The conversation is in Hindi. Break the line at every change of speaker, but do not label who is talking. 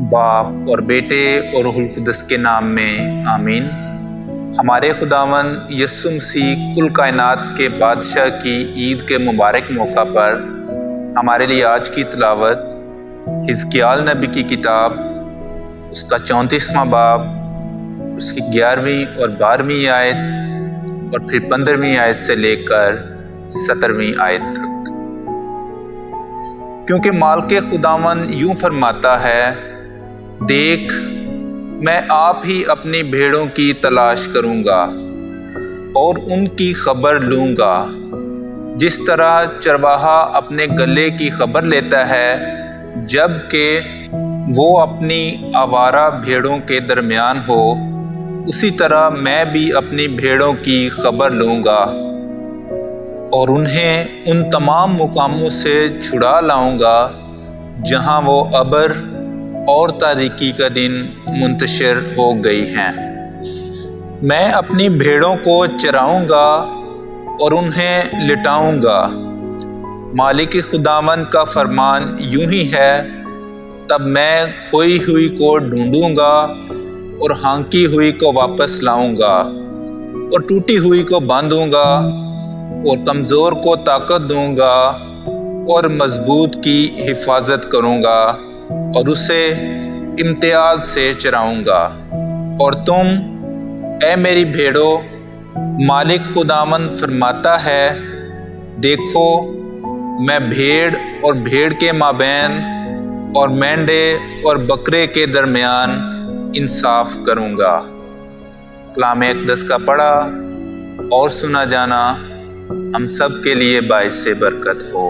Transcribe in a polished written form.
बाप और बेटे और रूहुल कुद्दस के नाम में आमीन। हमारे खुदावन यीशु मसीह कुल कायनात के बादशाह की ईद के मुबारक मौका पर हमारे लिए आज की तिलावत हिजकिय्याल नबी की किताब, उसका 34वां बाब, उसकी 11वीं और 12वीं आयत और फिर 15वीं आयत से लेकर 17वीं आयत तक। क्योंकि मालिक खुदावन यूं फरमाता है, देख मैं आप ही अपनी भेड़ों की तलाश करूंगा और उनकी खबर लूंगा, जिस तरह चरवाहा अपने गले की खबर लेता है जबकि वो अपनी आवारा भेड़ों के दरमियान हो, उसी तरह मैं भी अपनी भेड़ों की खबर लूंगा और उन्हें उन तमाम मुकामों से छुड़ा लाऊंगा जहां वो अबर और तारीकी का दिन मुंतशिर हो गई हैं। मैं अपनी भेड़ों को चराऊंगा और उन्हें लिटाऊंगा। मालिक खुदावन का फरमान यूं ही है, तब मैं खोई हुई को ढूंढूंगा और हांकी हुई को वापस लाऊंगा और टूटी हुई को बांधूंगा और कमज़ोर को ताकत दूंगा और मजबूत की हिफाजत करूंगा और उसे इम्तियाज से चराऊंगा। और तुम, ए मेरी भेड़ो, मालिक खुदावन फरमाता है, देखो मैं भेड़ और भेड़ के माबैन और मेंढे और बकरे के दरमियान इंसाफ करूंगा। कलाम अक़दस का पढ़ा और सुना जाना हम सब के लिए बाइस बरकत हो।